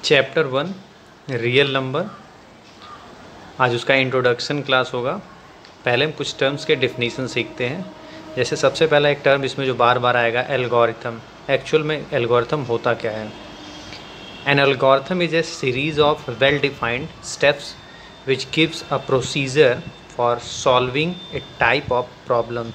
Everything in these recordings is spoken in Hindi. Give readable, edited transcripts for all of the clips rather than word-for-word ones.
Chapter 1 real number. आज उसका इंट्रोडक्शन क्लास होगा। पहले हम कुछ टर्म्स के डेफिनेशन सीखते हैं। जैसे सबसे पहला एक टर्म इसमें जो बार बार आएगा, एल्गोरिथम। एक्चुअल में एल्गोरिथम होता क्या है? An algorithm is a series of well defined steps which gives a procedure for solving A type of problem.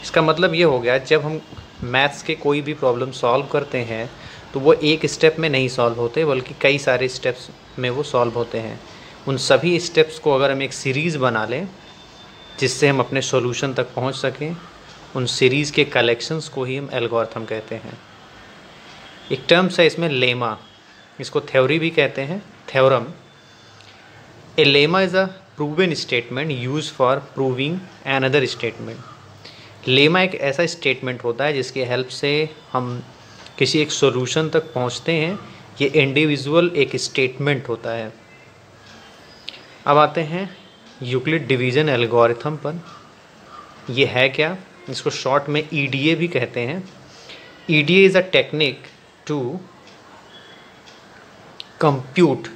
इसका मतलब ये हो गया, जब हम मैथ्स के कोई भी प्रॉब्लम सॉल्व करते हैं तो वो एक स्टेप में नहीं सॉल्व होते, बल्कि कई सारे स्टेप्स में वो सॉल्व होते हैं। उन सभी स्टेप्स को अगर हम एक सीरीज़ बना लें जिससे हम अपने सॉल्यूशन तक पहुंच सकें, उन सीरीज़ के कलेक्शंस को ही हम एल्गोरिथम कहते हैं। एक टर्म्स है इसमें लेमा, इसको थ्योरी भी कहते हैं, theorem. A lemma is a proven statement use for proving another statement. Lemma एक ऐसा स्टेटमेंट होता है जिसकी हेल्प से हम किसी एक सॉल्यूशन तक पहुंचते हैं। ये इंडिविजुअल एक स्टेटमेंट होता है। अब आते हैं यूक्लिड डिवीज़न एल्गोरिथम पर। ये है क्या? इसको शॉर्ट में ईडीए भी कहते हैं। EDA is a technique to compute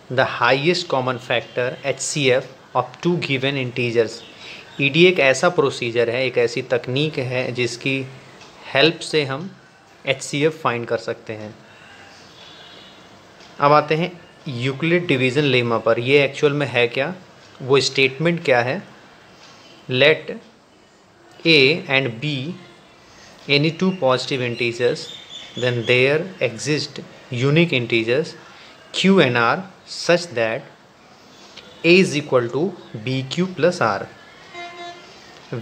the highest common factor HCF of two given integers. EDA एक ऐसा प्रोसीजर है, एक ऐसी तकनीक है जिसकी हेल्प से हम HCF फाइंड कर सकते हैं। अब आते हैं यूक्लिड डिवीज़न लेमा पर। ये एक्चुअल में है क्या, वो स्टेटमेंट क्या है? Let A and B any two positive integers then there exist unique integers Q and R such that A is equal to BQ plus R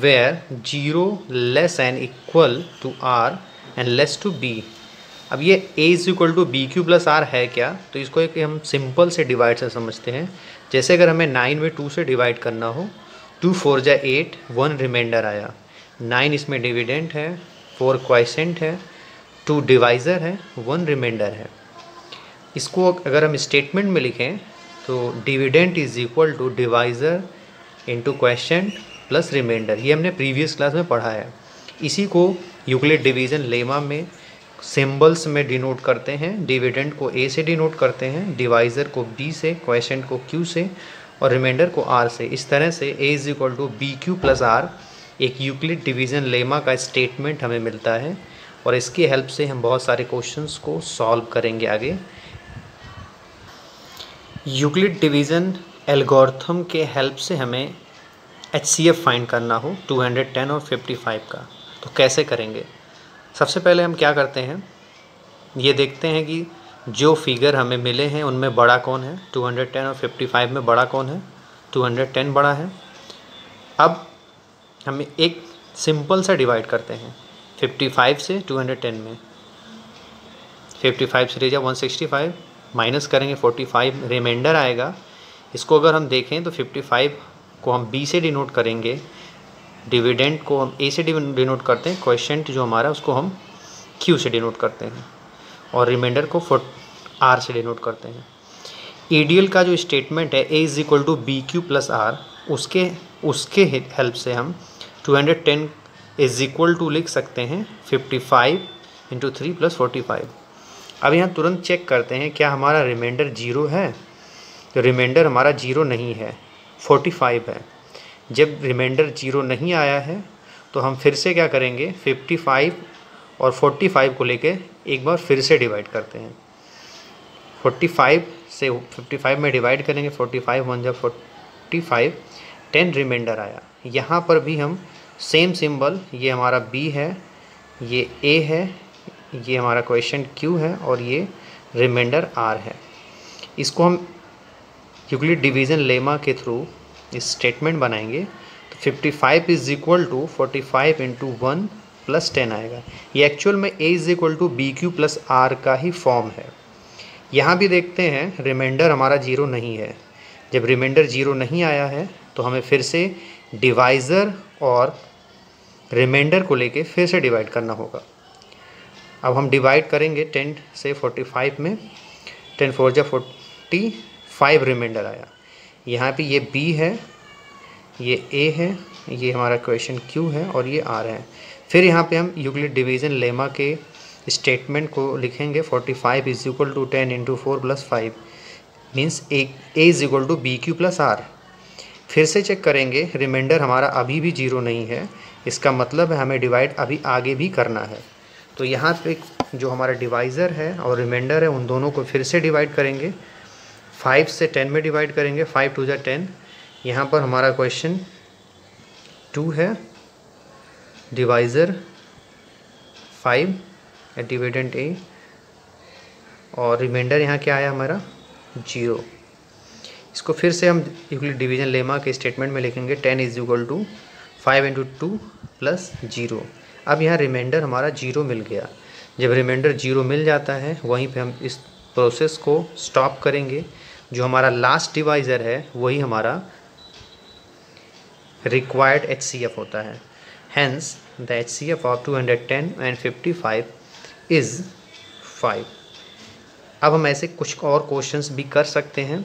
where 0 less than equal to R and less to B। अब ये A is equal to B Q plus R है क्या? तो इसको एक हम सिंपल से डिवाइड से समझते हैं। जैसे अगर हमें 9 में 2 से डिवाइड करना हो, 2 4 जा 8, 1 रिमाइंडर आया। 9 इसमें डिविडेंट है, 4 क्वाइसेंट है, 2 डिवाइज़र है, 1 रिमाइंडर है। इसको अगर हम स्टेटमेंट में लिखें तो dividend is equal to divisor into question plus remainder. ये हमने प्रीवियस क्लास में पढ़ा है। इसी को यूक्लिड डिवीज़न लेमा में सिंबल्स में डिनोट करते हैं। डिविडेंड को A से डिनोट करते हैं, डिवाइज़र को B से, क्वेश्चन को Q से और रिमाइंडर को R से। इस तरह से A is equal to B Q plus R एक यूक्लिड डिवीज़न लेमा का स्टेटमेंट हमें मिलता है, और इसकी हेल्प से हम बहुत सारे क्वेश्चंस को सॉल्व करेंगे आगे। यूक्लिड डिवीज़न एल्गोरिथम के हेल्प से हमें HCF फाइंड करना हो 210 और 55 का, तो कैसे करेंगे? सबसे पहले हम क्या करते हैं, ये देखते हैं कि जो फिगर हमें मिले हैं उनमें बड़ा कौन है। 210 और 55 में बड़ा कौन है? 210 बड़ा है। अब हम एक सिंपल सा डिवाइड करते हैं 55 से 210 में। 55 से ले जाओ 165, माइनस करेंगे 45, रिमाइंडर आएगा। इसको अगर हम देखें तो 55 को हम B से डिनोट करेंगे, डिविडेंड को हम A से डिनोट करते हैं, क्वोशिएंट जो हमारा उसको हम Q से डिनोट करते हैं, और रिमाइंडर को R से डिनोट करते हैं। ईडीएल का जो स्टेटमेंट है A is equal to B Q plus R, उसके हेल्प से हम 210 इज इक्वल टू लिख सकते हैं 55 इंटू 3 प्लस 45। अब यहाँ तुरंत चेक करते हैं क्या हमारा रिमाइंडर 0 है? तो रिमाइंडर हमारा 0 नहीं है, 45 है। जब रिमाइंडर 0 नहीं आया है तो हम फिर से क्या करेंगे, 55 और 45 को लेके एक बार फिर से डिवाइड करते हैं। 45 से 55 में डिवाइड करेंगे, 45 1 जब 45, 10 रिमाइंडर आया। यहाँ पर भी हम सेम सिंबल, ये हमारा B है, ये A है, ये हमारा क्वेश्चन Q है, और ये रिमाइंडर R है। इसको हम यूक्लिड डिवीज़न लेमा के थ्रू इस स्टेटमेंट बनाएंगे तो 55 is equal to 45 into 1 plus 10 आएगा। ये एक्चुअल में A is equal to B Q plus R का ही फॉर्म है। यहाँ भी देखते हैं रिमाइंडर हमारा 0 नहीं है। जब रिमाइंडर 0 नहीं आया है तो हमें फिर से डिवाइज़र और रिमाइंडर को लेके फिर से डिवाइड करना होगा। अब हम डिवाइड करेंगे 10 से 45 में, 10 4 जा 45, रिमाइंडर आया। यहाँ पे ये B है, ये A है, ये हमारा क्वेश्चन Q है, और ये R है। फिर यहाँ पे हम यूक्लिड डिवीज़न लेमा के स्टेटमेंट को लिखेंगे 45 is equal to 10 into 4 plus 5 means A is equal to B Q plus R. फिर से चेक करेंगे, रिमाइंडर हमारा अभी भी 0 नहीं है, इसका मतलब है हमें डिवाइड अभी आगे भी करना है। तो यहाँ पे जो हमारा डिवाइज़र है और रिमाइंडर है उन दोनों को फिर से डिवाइड करेंगे, 5 से 10 में डिवाइड करेंगे, 5 टू ज़ा 10। यहाँ पर हमारा क्वेश्चन 2 है, डिवाइज़र 5 डिविडेंड A और रिमाइंडर यहाँ क्या आया हमारा 0। इसको फिर से हम यूक्लिड डिवीजन लेमा के स्टेटमेंट में लिखेंगे 10 is equal to 5 into 2 plus 0। अब यहाँ रिमाइंडर हमारा 0 मिल गया। जब रिमाइंडर 0 मिल जाता है वहीं पे हम इस प्रोसेस को स्टॉप करेंगे। जो हमारा लास्ट डिवाइज़र है वही हमारा रिक्वायर्ड HCF होता है। Hence the HCF of 210 and 55 is 5। अब हम ऐसे कुछ और क्वेश्चंस भी कर सकते हैं।